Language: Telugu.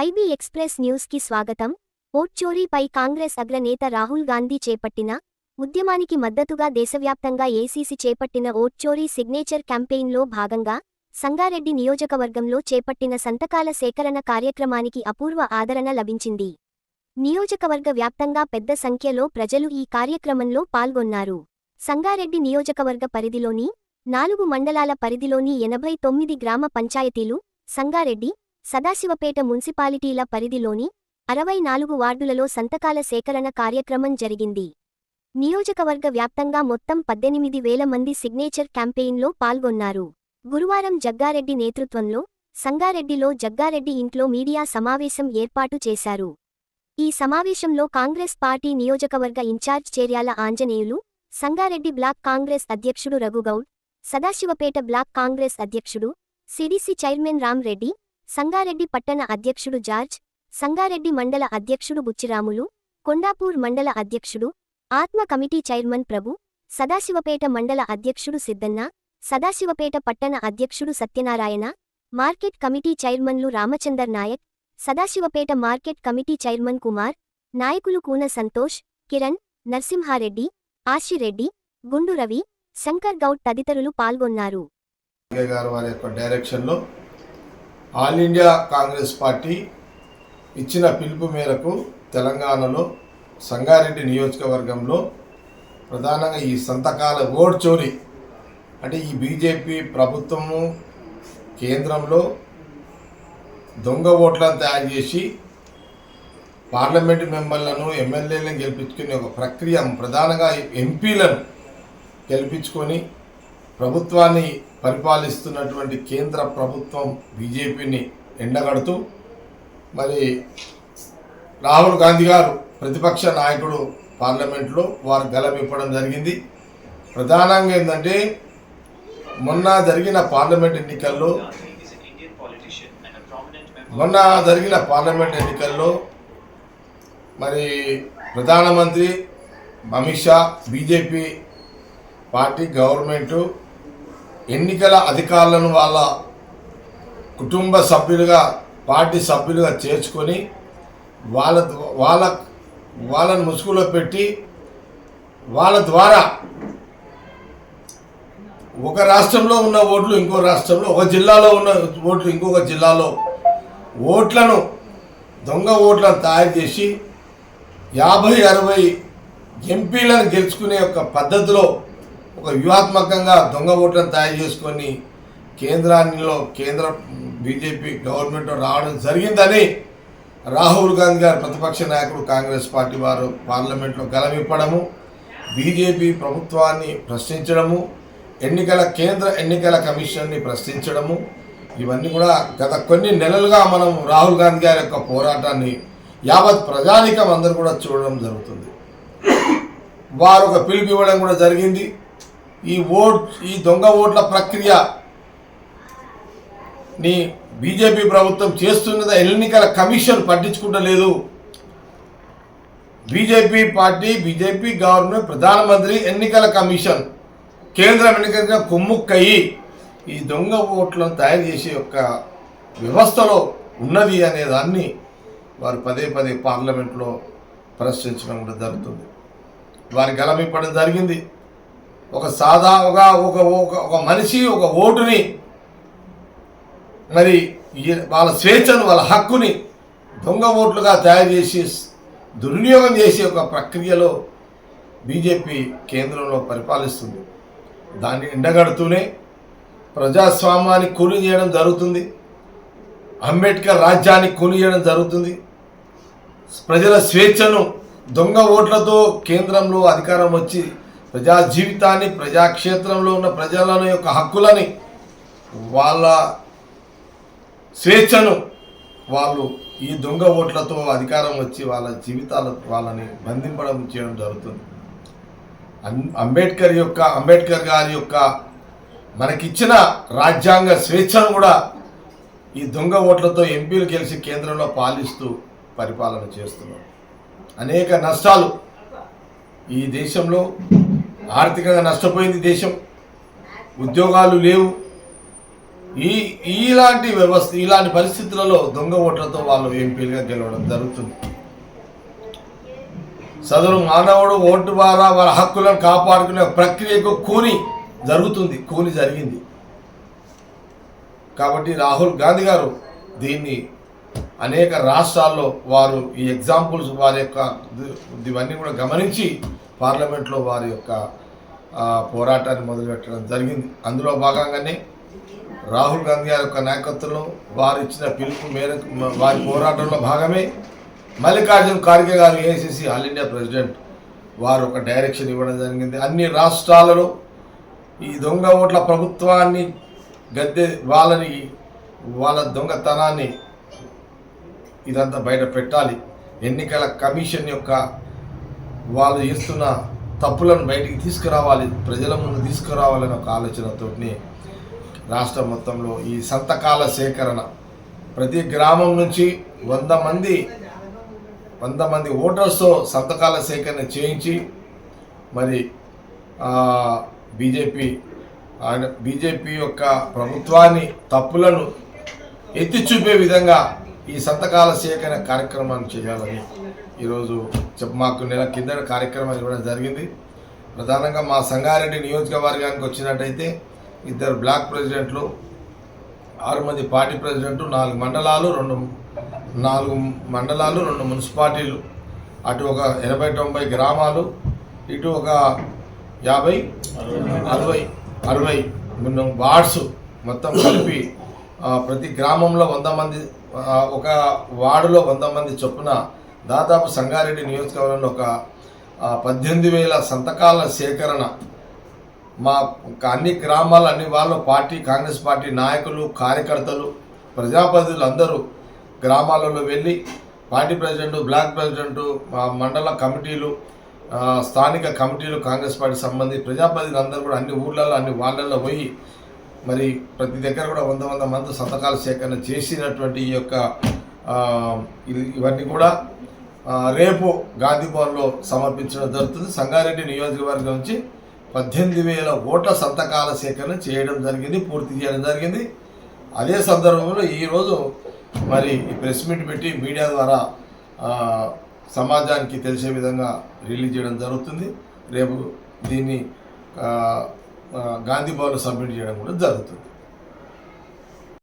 ఐబీ ఎక్స్‌ప్రెస్ న్యూస్‌కి స్వాగతం. ఓట్ చోరీపై కాంగ్రెస్ అగ్రనేత రాహుల్ గాంధీ చేపట్టిన ఉద్యమానికి మద్దతుగా దేశవ్యాప్తంగా ఏసీసీ చేపట్టిన ఓట్ చోరీ సిగ్నేచర్ క్యాంపెయిన్‌లో భాగంగా సంగారెడ్డి నియోజకవర్గంలో చేపట్టిన సంతకాల సేకరణ కార్యక్రమానికి అపూర్వ ఆదరణ లభించింది. నియోజకవర్గ వ్యాప్తంగా పెద్ద సంఖ్యలో ప్రజలు ఈ కార్యక్రమంలో పాల్గొన్నారు. సంగారెడ్డి నియోజకవర్గ పరిధిలోని 4 మండలాల పరిధిలోని 89 గ్రామ పంచాయతీలు, సంగారెడ్డి, సదాశివపేట మున్సిపాలిటీల పరిధిలోని 64 వార్డులలో సంతకాల సేకరణ కార్యక్రమం జరిగింది. నియోజకవర్గ వ్యాప్తంగా మొత్తం 18,000 మంది సిగ్నేచర్ క్యాంపెయిన్లో పాల్గొన్నారు. గురువారం జగ్గారెడ్డి నేతృత్వంలో సంగారెడ్డిలో జగ్గారెడ్డి ఇంట్లో మీడియా సమావేశం ఏర్పాటు చేశారు. ఈ సమావేశంలో కాంగ్రెస్ పార్టీ నియోజకవర్గ ఇన్ఛార్జ్ చేర్యాల ఆంజనేయులు, సంగారెడ్డి బ్లాక్ కాంగ్రెస్ అధ్యక్షుడు రఘుగౌడ్, సదాశివపేట బ్లాక్ కాంగ్రెస్ అధ్యక్షుడు, సిడిసి చైర్మన్ రామ్ రెడ్డి, సంగారెడ్డి పట్టణ అధ్యక్షుడు జార్జ్, సంగారెడ్డి మండల అధ్యక్షుడు బుచ్చిరాములు, కొండాపూర్ మండల అధ్యక్షుడు, ఆత్మ కమిటీ చైర్మన్ ప్రభు, సదాశివపేట మండల అధ్యక్షుడు సిద్దన్న, సదాశివపేట పట్టణ అధ్యక్షుడు సత్యనారాయణ, మార్కెట్ కమిటీ చైర్మన్లు Ramachander Nayak, Sadashivpet market committee chairman Kumar, నాయకులు కూన సంతోష్, కిరణ్, నర్సింహారెడ్డి, ఆశిరెడ్డి, గుండు రవి, శంకర్ గౌడ్ తదితరులు పాల్గొన్నారు. ఆల్ ఇండియా కాంగ్రెస్ పార్టీ ఇచ్చిన పిలుపు మేరకు తెలంగాణలో సంగారెడ్డి నియోజకవర్గంలో ప్రధానంగా ఈ సంతకాల ఓట్ చోరీ అంటే ఈ బీజేపీ ప్రభుత్వము కేంద్రంలో దొంగ ఓట్లను తయారు చేసి పార్లమెంటు మెంబర్లను ఎమ్మెల్యేలను గెలిపించుకునే ఒక ప్రక్రియ, ప్రధానంగా ఎంపీలను గెలిపించుకొని ప్రభుత్వాన్ని పరిపాలిస్తున్నటువంటి కేంద్ర ప్రభుత్వం బీజేపీని ఎండగడుతూ మరి రాహుల్ గాంధీ గారు ప్రతిపక్ష నాయకుడు పార్లమెంట్లో వారు గలమిప్పడం జరిగింది. ప్రధానంగా ఏంటంటే మొన్న జరిగిన పార్లమెంట్ ఎన్నికల్లో మరి ప్రధానమంత్రి Amit Shah BJP party government ఎన్నికల అధికారులను వాళ్ళ కుటుంబ సభ్యులుగా పార్టీ సభ్యులుగా చేర్చుకొని వాళ్ళని ముసుగులో పెట్టి వాళ్ళ ద్వారా ఒక రాష్ట్రంలో ఉన్న ఓట్లు ఇంకో రాష్ట్రంలో, ఒక జిల్లాలో ఉన్న ఓట్లు ఇంకొక జిల్లాలో ఓట్లను దొంగ ఓట్లను తయారు చేసి 50-60 ఎంపీలను గెలుచుకునే ఒక పద్ధతిలో ఒక వ్యూహాత్మకంగా దొంగ ఓట్లను తయారు చేసుకొని కేంద్ర బీజేపీ గవర్నమెంట్ రావడం జరిగిందని రాహుల్ గాంధీ గారు ప్రతిపక్ష నాయకుడు కాంగ్రెస్ పార్టీ వారు పార్లమెంట్లో గలమిప్పడము, బీజేపీ ప్రభుత్వాన్ని ప్రశ్నించడము, కేంద్ర ఎన్నికల కమిషన్ని ప్రశ్నించడము, ఇవన్నీ కూడా గత కొన్ని నెలలుగా మనం రాహుల్ గాంధీ గారి యొక్క పోరాటాన్ని యావత్ ప్రజానికం అందరూ కూడా చూడడం జరుగుతుంది. వారు ఒక పిలుపు ఇవ్వడం కూడా జరిగింది. ఈ దొంగ ఓట్ల ప్రక్రియని బీజేపీ ప్రభుత్వం చేస్తున్నది ఎన్నికల కమిషన్ పట్టించుకుంటలేదు. బీజేపీ పార్టీ, బీజేపీ గవర్నమెంట్, ప్రధానమంత్రి, ఎన్నికల కమిషన్, కేంద్రం ఎన్నికల కొమ్ముక్కయి ఈ దొంగ ఓట్లను తయారు చేసే యొక్క వ్యవస్థలో ఉన్నది అనే దాన్ని వారు పదే పార్లమెంట్లో ప్రశ్నించడం కూడా జరుగుతుంది. వారి గలమిప్పడం జరిగింది. ఒక మనిషి ఒక ఓటుని మరి వాళ్ళ స్వేచ్ఛను, వాళ్ళ హక్కుని దొంగ ఓట్లుగా తయారు చేసి దుర్వినియోగం చేసే ఒక ప్రక్రియలో బీజేపీ కేంద్రంలో పరిపాలిస్తుంది. దాన్ని ఎండగడుతూనే ప్రజాస్వామ్యాన్ని కూలి చేయడం జరుగుతుంది. అంబేద్కర్ రాజ్యాన్ని కూలి చేయడం జరుగుతుంది. ప్రజల స్వేచ్ఛను దొంగ ఓట్లతో కేంద్రంలో అధికారం వచ్చి ప్రజా జీవితాన్ని, ప్రజాక్షేత్రంలో ఉన్న ప్రజల యొక్క హక్కులని, వాళ్ళ స్వేచ్ఛను వాళ్ళు ఈ దొంగ ఓట్లతో అధికారం వచ్చి వాళ్ళ వాళ్ళని బంధింపడం చేయడం జరుగుతుంది. అంబేద్కర్ గారి యొక్క మనకిచ్చిన రాజ్యాంగ స్వేచ్ఛను కూడా ఈ దొంగ ఓట్లతో ఎంపీలు గెలిచి కేంద్రంలో పాలిస్తూ పరిపాలన చేస్తున్నారు. అనేక నష్టాలు ఈ దేశంలో, ఆర్థికంగా నష్టపోయింది దేశం, ఉద్యోగాలు లేవు, ఇలాంటి వ్యవస్థ, ఇలాంటి పరిస్థితులలో దొంగ ఓట్లతో వాళ్ళు ఎంపీలుగా గెలవడం జరుగుతుంది. సదరు మానవుడు ఓటు ద్వారా వాళ్ళ హక్కులను కాపాడుకునే ప్రక్రియకు కూని జరిగింది. కాబట్టి రాహుల్ గాంధీ గారు దీన్ని అనేక రాష్ట్రాల్లో వారు ఈ ఎగ్జాంపుల్స్ వారి యొక్క ఇవన్నీ కూడా గమనించి పార్లమెంట్లో వారి యొక్క పోరాటాన్ని మొదలుపెట్టడం జరిగింది. అందులో భాగంగానే రాహుల్ గాంధీ గారి యొక్క నాయకత్వంలో వారు ఇచ్చిన పిలుపు మేరకు వారి పోరాటంలో భాగమే మల్లికార్జున ఖార్గే గారు ఏఐసిసి ఆల్ ఇండియా ప్రెసిడెంట్ వారు ఒక డైరెక్షన్ ఇవ్వడం జరిగింది. అన్ని రాష్ట్రాలలో ఈ దొంగ ఓట్ల ప్రభుత్వాన్ని వాళ్ళ దొంగతనాన్ని ఇదంతా బయట పెట్టాలి. ఎన్నికల కమిషన్ యొక్క వాళ్ళు చేస్తున్న తప్పులను బయటికి తీసుకురావాలి, ప్రజల ముందు తీసుకురావాలనే ఒక ఆలోచనతో రాష్ట్రం మొత్తంలో ఈ సంతకాల సేకరణ ప్రతి గ్రామం నుంచి 100 మంది ఓటర్స్తో సంతకాల సేకరణ చేయించి మరి బీజేపీ యొక్క ప్రభుత్వాన్ని తప్పులను ఎత్తి చూపే విధంగా ఈ సంతకాల సేకరణ కార్యక్రమాన్ని చేయాలని ఈరోజు మాకు నెల కింద కార్యక్రమాలు ఇవ్వడం జరిగింది. ప్రధానంగా మా సంగారెడ్డి నియోజకవర్గానికి వచ్చినట్టయితే 2 బ్లాక్ ప్రెసిడెంట్లు, 6 మంది పార్టీ ప్రెసిడెంట్లు, 4 మండలాలు 2 మున్సిపాలిటీలు, అటు ఒక 80-90 గ్రామాలు, ఇటు ఒక 50-60 వార్డ్స్ మొత్తం కలిపి ప్రతి గ్రామంలో 100 మంది, ఒక వార్డులో 100 మంది చొప్పున దాదాపు సంగారెడ్డి నియోజకవర్గంలో ఒక 18,000 సంతకాల సేకరణ మా అన్ని గ్రామాలు అన్ని వాళ్ళ కాంగ్రెస్ పార్టీ నాయకులు, కార్యకర్తలు, ప్రజాప్రతినిధులు అందరూ గ్రామాలలో వెళ్ళి పార్టీ ప్రెసిడెంట్, బ్లాక్ ప్రెసిడెంట్, మండల కమిటీలు, స్థానిక కమిటీలు, కాంగ్రెస్ పార్టీ సంబంధించి ప్రజాప్రతినిధులు అందరూ కూడా అన్ని ఊళ్ళల్లో అన్ని వాళ్ళల్లో పోయి మరి ప్రతి దగ్గర కూడా 100 మంది సంతకాల సేకరణ చేసినటువంటి ఈ యొక్క ఇవన్నీ కూడా రేపు గాంధీ భవన్లో సమర్పించడం జరుగుతుంది. సంగారెడ్డి నియోజకవర్గం నుంచి 18,000 ఓట్ల సంతకాల సేకరణ పూర్తి చేయడం జరిగింది. అదే సందర్భంలో ఈరోజు మరి ప్రెస్ మీట్ పెట్టి మీడియా ద్వారా సమాజానికి తెలిసే విధంగా రిలీజ్ చేయడం జరుగుతుంది. రేపు దీన్ని గాంధీ భవన్లో సబ్మిట్ చేయడం కూడా జరుగుతుంది.